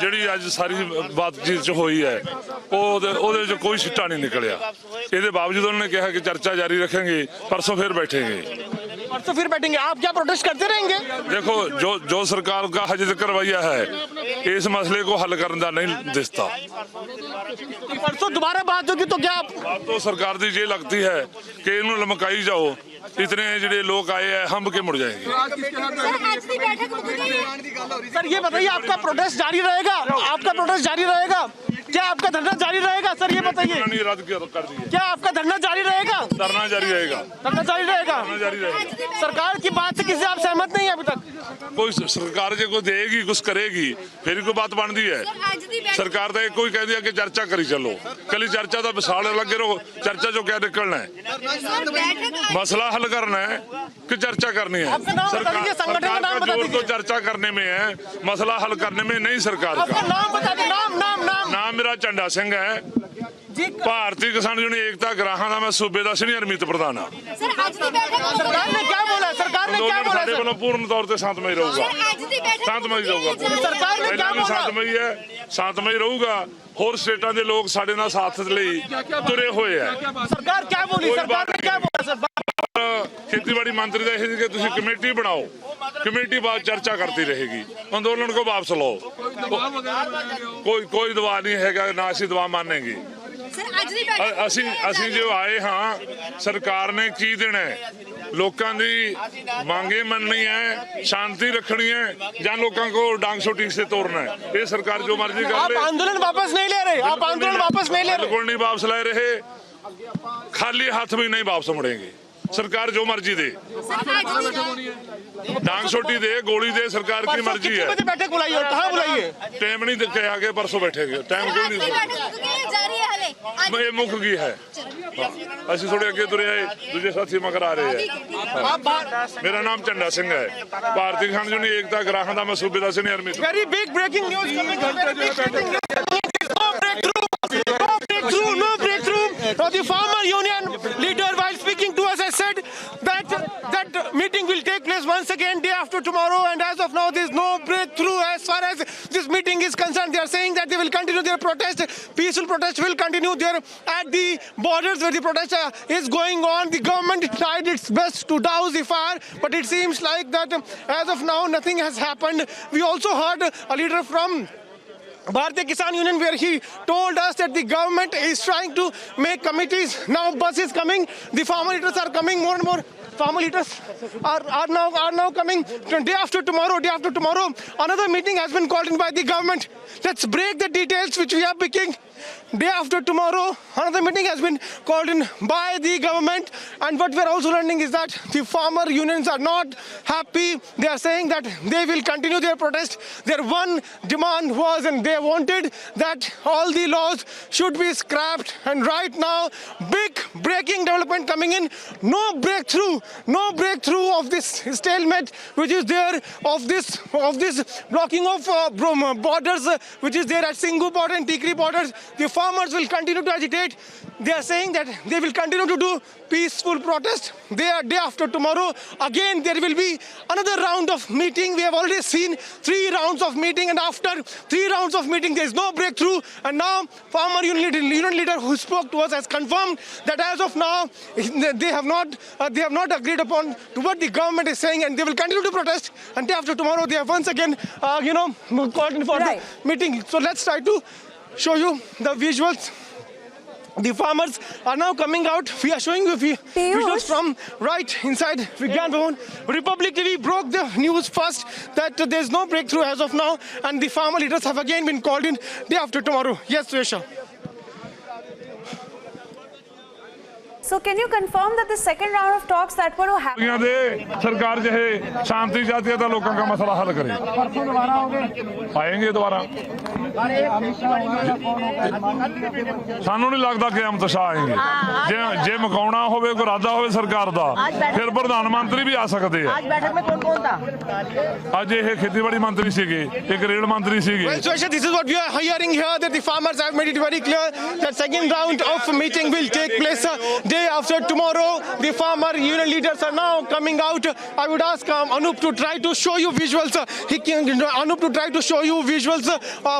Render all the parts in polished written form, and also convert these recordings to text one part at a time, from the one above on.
ਜਿਹੜੀ ਅੱਜ ਸਾਰੀ ਬਾਤਚੀਤ ਚ ਹੋਈ ਹੈ ਉਹਦੇ ਚ ਕੋਈ ਸਿੱਟਾ नहीं निकलिया। ਇਹਦੇ ਬਾਵਜੂਦ ਉਹਨਾਂ ਨੇ ਕਿਹਾ कि चर्चा जारी रखेंगे, परसों फिर बैठेंगे। परसों फिर बैठेंगे, आप क्या प्रोटेस्ट करते रहेंगे? देखो जो सरकार का हज तक रवैया है इस मसले को हल करने का नहीं दिसता। परसों दोबारा बात होगी तो क्या बात तो सरकार की ये लगती है कि इन्होंने लमकाई जाओ, इतने ਜਿਹੜੇ लोग आए हैं हम के मुड़ जाएंगे। सर ये बताइए, आपका प्रोटेस्ट जारी रहेगा? आपका प्रोटेस्ट जारी रहेगा? क्या आपका धरना जारी रहेगा? सर ये बताइए, रद्द कर दिए। क्या आपका धरना जारी रहेगा? धरना जारी रहेगा। धरना जारी रहेगा? जारी रहेगा। सरकार की बात से किसी आप सहमत नहीं है अभी तक? कोई सरकार जो कोई देगी कुछ करेगी फिर कोई बात बनती है। सरकार तो कोई कह दिया कि चर्चा करी चलो, कल चर्चा तो विशाल लगे रहो, चर्चा जो क्या निकलना है, मसला हल करना है कि चर्चा करनी है। सरकार का जोर तो चर्चा करने में है, मसला हल करने में नहीं। सरकार का नाम मेरा झंडा सिंह है, भारतीय किसान यूनियन एकता ग्राहां का मैं सूबे का सीनियर मीत प्रधान हाँ। सरकार ने क्या बोला? सरकार ने क्या बोला? वालों पूर्ण तौर पर शांतमई रहूगा, शांतमई रहूगा। सरकार ने क्या बोला? शांतमई है, शांतमई रहूगा। होर स्टेटां दे लोग साडे नाल साथ लई तुरे हुए हैं। सरकार क्या बोली? सरकार ने क्या बोला? सर खेतीबाड़ी मंत्री का यही कि तुसीं कमेटी बनाओ, कमेटी बाद चर्चा करती रहेगी, आंदोलन को वापस लो। कोई दबाव नहीं है, ना असीं दबाव मानेंगे। ਅਸੀਂ जो आए हाँ सरकार ने की देना है, लोगों की मांगे मननी है, शांति रखनी है या लोगों को डांग छोटी से तोड़ना है। ये सरकार जो मर्जी कर ले। आप आंदोलन वापस नहीं ले रहे? आप आंदोलन वापस नहीं ले रहे? बिल्कुल नहीं वापस ले रहे, खाली हाथ भी नहीं वापस मुड़ेंगे। सरकार जो मर्जी दे, डांग छोटी दे, गोली दे, सरकार की मर्जी है। बैठक बुलाइए, कहाँ बुलाइए? टाइम नहीं दिखे, आगे परसों बैठेंगे, टाइम कोई नहीं। ये मुख गई है, असि थोड़े अगे तुरे आए, दूसरे साथी मगर आ रहे हैं। मेरा नाम झंडा सिंह है, भारतीय किसान यूनियन एकता ग्राहां का मैं सूबे का सीनियर मीत। Very big breaking news coming. No breakthrough. The farmer union leader, while speaking to us, has said that meeting will take place once again day after tomorrow, and as of now there is no breakthrough as far as this meeting is concerned. They are saying that they will continue their protest. Peaceful protest will continue there at the borders where the protest is going on. The government tried its best to douse the fire, but it seems like that as of now nothing has happened. We also heard a leader from Bharatiya Kisan Union where he told us that the government is trying to make committees. Now buses coming, the farmer leaders are coming, more and more farmer leaders are now coming. Day after tomorrow another meeting has been called in by the government. Let's break the details which we are picking. Day after tomorrow another meeting has been called in by the government, and what we are also learning is that the farmer unions are not happy. They are saying that they will continue their protest. Their one demand was, and they wanted that all the laws should be scrapped, and right now big breaking development coming in. No breakthrough of this stalemate which is there, of this blocking of borders which is there at Singhu border and Tikri borders. The farmers will continue to agitate. They are saying that they will continue to do peaceful protest. Day after tomorrow again there will be another round of meeting. We have already seen 3 rounds of meeting, and after 3 rounds of meeting there is no breakthrough. And now farmer union leader who spoke to us has confirmed that as of now they have not agreed upon to what the government is saying, and they will continue to protest. And day after tomorrow they have once again called in for the meeting. So let's try to show you the visuals. The farmers are now coming out. We are showing you visuals from right inside Vigyan Bhavan. Republic TV broke the news first that there is no breakthrough as of now, and the farmer leaders have again been called in day after tomorrow. Yes, Suesha. So can you confirm that the second round of talks that were to happen? सरकार जो है शांति चाहती है तो लोगों का मसला हल करे। आएंगे दोबारा। सानू नहीं लगता कि हम तशा आएंगे। जे मकाउना होवे कोई इरादा होवे सरकार दा, फिर प्रधानमंत्री भी आ सकते हैं। आज बैठक में कौन था? आज ये खेतीबाड़ी मंत्री सीगे, एक रेल मंत्री सीगे। Well, Suesha, this is what we are hearing here, that the farmers have made it very clear that second round of meeting will take place day day after tomorrow, the farmer union leaders are now coming out. I would ask Anup to try to show you visuals. Anup to try to show you visuals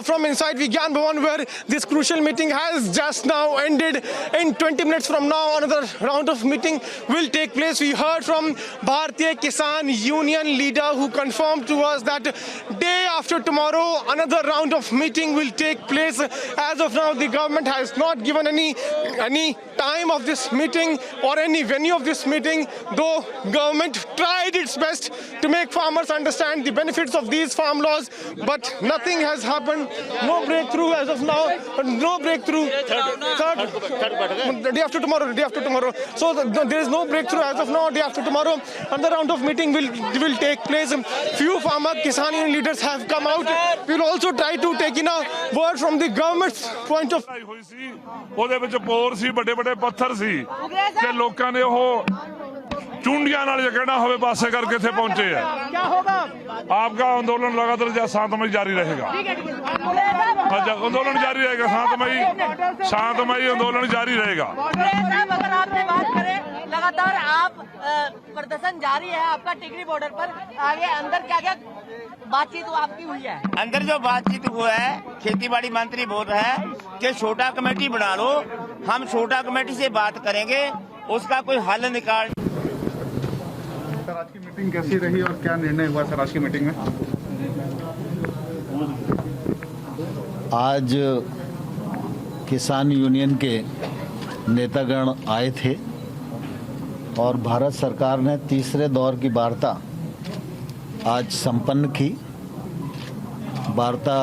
from inside Vigyan Bhavan, where this crucial meeting has just now ended. In 20 minutes from now, another round of meeting will take place. We heard from Bharatiya Kisan Union leader who confirmed to us that day after tomorrow, another round of meeting will take place. As of now, the government has not given any time of this meeting or any venue of this meeting, though government tried its best to make farmers understand the benefits of these farm laws, but nothing has happened. No breakthrough as of now. No breakthrough. Day after tomorrow. So there is no breakthrough as of now. Day after tomorrow, another round of meeting will take place. Few farmer Kisan Union leaders have come out. We will also try to take in a word from the government's point of view. ਉਹਦੇ ਵਿੱਚ ਪੋਰ ਸੀ, ਵੱਡੇ ਵੱਡੇ ਪੱਥਰ ਸੀ ਕਿ ਲੋਕਾਂ ਨੇ ਉਹ ਚੁੰਡੀਆਂ ਨਾਲ ਜੇ ਕਹਿਣਾ ਹੋਵੇ ਪਾਸੇ ਕਰਕੇ ਇੱਥੇ ਪਹੁੰਚੇ ਆ। आपका आंदोलन लगातार शांतमय जारी रहेगा। आंदोलन जारी रहेगा, शांतमय आंदोलन जारी रहेगा। अगर आपसे बात करें, लगातार आप प्रदर्शन जारी है आपका टिकरी बॉर्डर पर, आगे अंदर क्या क्या बातचीत आपकी हुई है? अंदर जो बातचीत हुआ है, खेती बाड़ी मंत्री बोल रहा है कि छोटा कमेटी बना लो, हम छोटा कमेटी से बात करेंगे, उसका कोई हल निकाल। सर, आज की मीटिंग कैसी रही और क्या निर्णय हुआ सर आज की मीटिंग में? आज किसान यूनियन के नेतागण आए थे और भारत सरकार ने तीसरे दौर की वार्ता आज संपन्न की। वार्ता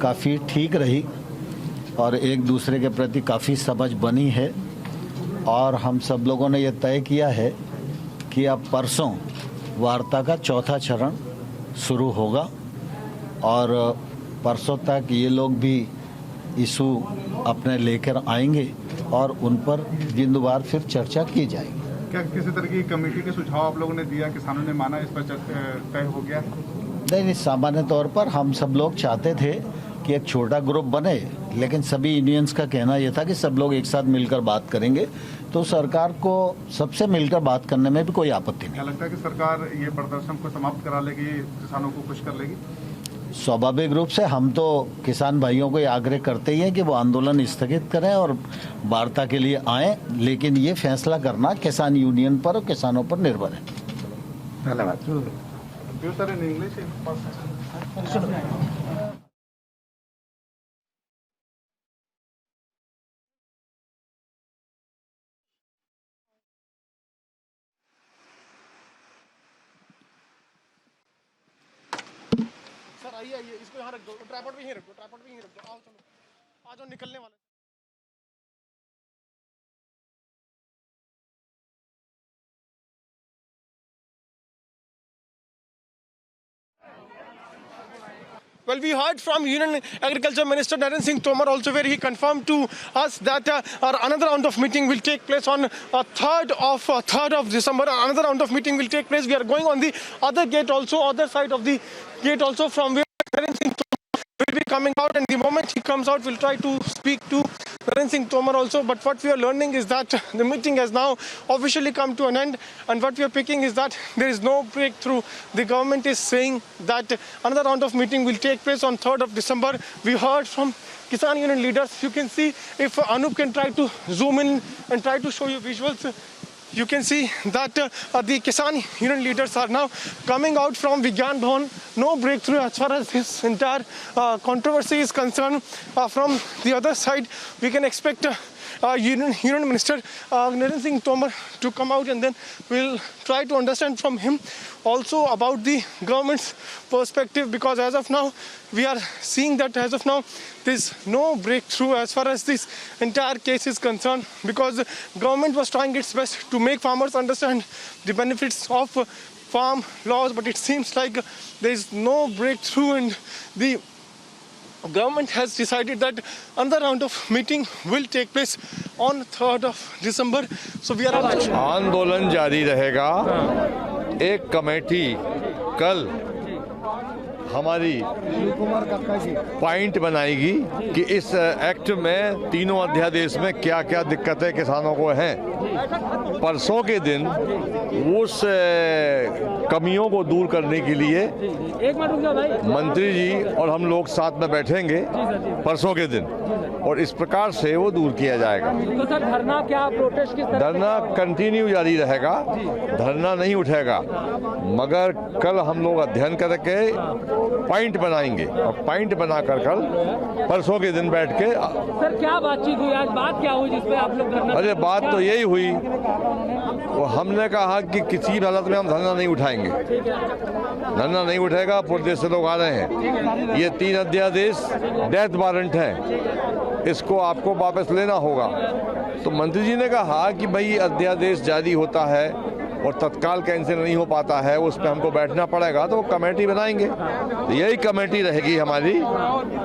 काफ़ी ठीक रही और एक दूसरे के प्रति काफ़ी समझ बनी है और हम सब लोगों ने ये तय किया है कि अब परसों वार्ता का चौथा चरण शुरू होगा और परसों तक ये लोग भी इशू अपने लेकर आएंगे और उन पर दिनवार फिर चर्चा की जाएगी। क्या किसी तरह की कमेटी के सुझाव आप लोगों ने दिया, किसानों ने माना, इस पर तय हो गया? नहीं, सामान्य तौर पर हम सब लोग चाहते थे कि एक छोटा ग्रुप बने, लेकिन सभी यूनियंस का कहना यह था कि सब लोग एक साथ मिलकर बात करेंगे, तो सरकार को सबसे मिलकर बात करने में भी कोई आपत्ति नहीं। क्या लगता है कि सरकार ये प्रदर्शन को समाप्त करा लेगी, किसानों को खुश कर लेगी? स्वाभाविक रूप से हम तो किसान भाइयों को ये आग्रह करते ही हैं कि वो आंदोलन स्थगित करें और वार्ता के लिए आएं, लेकिन ये फैसला करना किसान यूनियन पर और किसानों पर निर्भर है। धन्यवाद। आइए इसको यहाँ रख दो, ट्राइपॉड भी यहीं रख दो, आओ चलो, आ जाओ, निकलने वाले। Well, we heard from Union Agriculture Minister Narendra Singh Tomar also, where he confirmed to us that another round of meeting will take place on 3rd of December. Another round of meeting will take place. We are going on the other gate also, other side of the gate also, from where Narendra Singh Tomar will be coming out, and the moment he comes out, we'll try to speak to Narendra Singh Tomar also. But what we are learning is that the meeting has now officially come to an end, and what we are picking is that there is no breakthrough. The government is saying that another round of meeting will take place on 3rd of December. We heard from Kisan Union leaders. You can see, if Anup can try to zoom in and try to show you visuals, you can see that the Kisan Union leaders are now coming out from Vigyan Bhavan. No breakthrough as far as this entire controversy is concerned. From the other side, we can expect Union Minister Narendra Singh Tomar to come out, and then we'll try to understand from him also about the government's perspective, because as of now, we are seeing that as of now, there's no breakthrough as far as this entire case is concerned, because the government was trying its best to make farmers understand the benefits of farm laws, but it seems like there is no breakthrough, and the government has decided that another round of meeting will take place on 3rd of December. So we are आंदोलन जारी रहेगा। एक committee कल हमारी point बनाएगी कि इस act में तीनों अध्यादेश में क्या क्या दिक्कतें किसानों को हैं। परसों के दिन उस कमियों को दूर करने के लिए मंत्री जी और हम लोग साथ में बैठेंगे परसों के दिन, और इस प्रकार से वो दूर किया जाएगा। तो सर धरना क्या, प्रोटेस्ट किस तरह? धरना कंटिन्यू जारी रहेगा, धरना नहीं उठेगा, मगर कल हम लोग अध्ययन करके पॉइंट बनाएंगे और पॉइंट बनाकर कल परसों के दिन बैठ के। सर क्या बातचीत हुई आज, बात क्या हुई जिसपे आप लोग धरना? अरे बात तो यही हुई, वो हमने कहा कि किसी भी हालत में हम धरना नहीं उठाएंगे, धरना नहीं उठेगा। प्रदेश से लोग आ रहे हैं, ये 3 अध्यादेश डेथ वारंट है, इसको आपको वापस लेना होगा। तो मंत्री जी ने कहा कि भाई अध्यादेश जारी होता है और तत्काल कैंसिल नहीं हो पाता है, उस पर हमको बैठना पड़ेगा, तो वो कमेटी बनाएंगे। तो यही कमेटी रहेगी हमारी,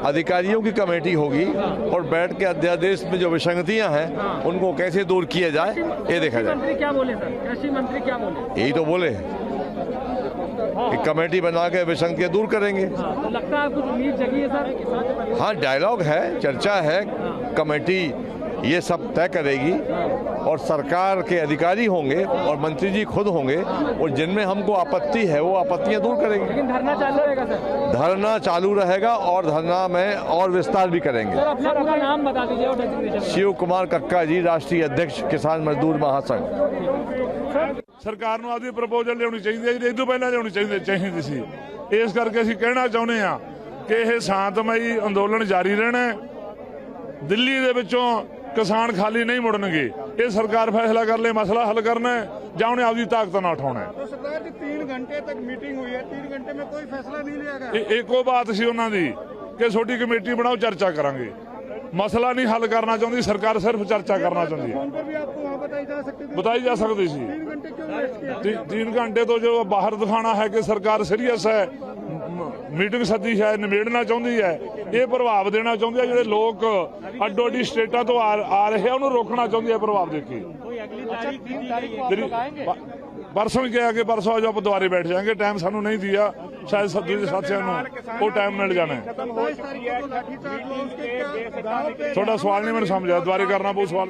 अधिकारियों की कमेटी होगी, और बैठ के अध्यादेश में जो विसंगतियां हैं उनको कैसे दूर किया जाए ये देखा जाए। मंत्री क्या बोले सर? कृषि मंत्री क्या बोले? यही तो बोले कि कमेटी बना के विसंगतियां दूर करेंगे। तो लगता है कुछ उम्मीद जगी है सर? हाँ, डायलॉग है, चर्चा है, कमेटी ये सब तय करेगी और सरकार के अधिकारी होंगे और मंत्री जी खुद होंगे, और जिनमें हमको आपत्ति है वो आपत्तियां दूर करेंगे। लेकिन धरना चालू रहेगा सर? धरना चालू रहेगा और धरना में और विस्तार भी करेंगे। सर अपना पूरा नाम बता दीजिए और डेजिग्नेशन। शिव कुमार कक्का जी, राष्ट्रीय अध्यक्ष किसान मजदूर महासंघ। ਸਰਕਾਰ ਨੂੰ ਆਪਦੀ ਪ੍ਰਪੋਜ਼ਲ ਲਿਆਉਣੀ ਚਾਹੀਦੀ ਹੈ, ਇਹ ਤੋਂ ਪਹਿਲਾਂ ਲਿਆਉਣੀ ਚਾਹੀਦੀ ਸੀ। ਇਸ ਕਰਕੇ ਅਸੀਂ ਕਹਿਣਾ ਚਾਹੁੰਦੇ ਹਾਂ ਕਿ ਇਹ ਸ਼ਾਂਤਮਈ ਅੰਦੋਲਨ ਜਾਰੀ ਰਹਿਣਾ ਹੈ। ਦਿੱਲੀ ਦੇ ਵਿੱਚੋਂ ਕਿਸਾਨ ਖਾਲੀ ਨਹੀਂ ਮੁੜਨਗੇ। ਇਹ ਸਰਕਾਰ ਫੈਸਲਾ ਕਰ ਲੈ ਮਸਲਾ ਹੱਲ ਕਰਨਾ ਹੈ ਜਾਂ ਉਹਨੇ ਆਪਦੀ ਤਾਕਤ ਨਾਲ ਉਠਾਉਣਾ ਹੈ। तो सरदार जी 3 घंटे तक मीटिंग हुई है, 3 घंटे में कोई फैसला नहीं लिया गया। ਇੱਕੋ ਬਾਤ ਸੀ ਉਹਨਾਂ ਦੀ ਕਿ ਛੋਟੀ ਕਮੇਟੀ ਬਣਾਓ, ਚਰਚਾ ਕਰਾਂਗੇ। ਮਸਲਾ ਨਹੀਂ ਹੱਲ ਕਰਨਾ ਚਾਹੁੰਦੀ ਸਰਕਾਰ, ਸਿਰਫ ਚਰਚਾ ਕਰਨਾ ਚਾਹੁੰਦੀ है। फोन पर भी आपको वहाँ बताई जा सकती थी। बताई जा सकती थी। 3 घंटे क्यों वेस्ट किया? 3 घंटे तो जो बाहर दिखाना है कि सरकार सीरियस है, मीटिंग सदी है, निमेड़ना चाहती है, ये प्रभाव देना चाहती है। जो लोग अड्डो अड्डी स्टेटा तो आ रहे हैं उन्होंने रोकना चाहती है प्रभाव देके। परसों क्या है कि परसों आज आप दोबारे बैठ जाएंगे, टाइम सानू नहीं दिया, शायद दूसरे साथियों को टाइम मिल जाना है। थोड़ा सवाल नहीं मैंने समझा, दोबारे करना बहुत सवाल।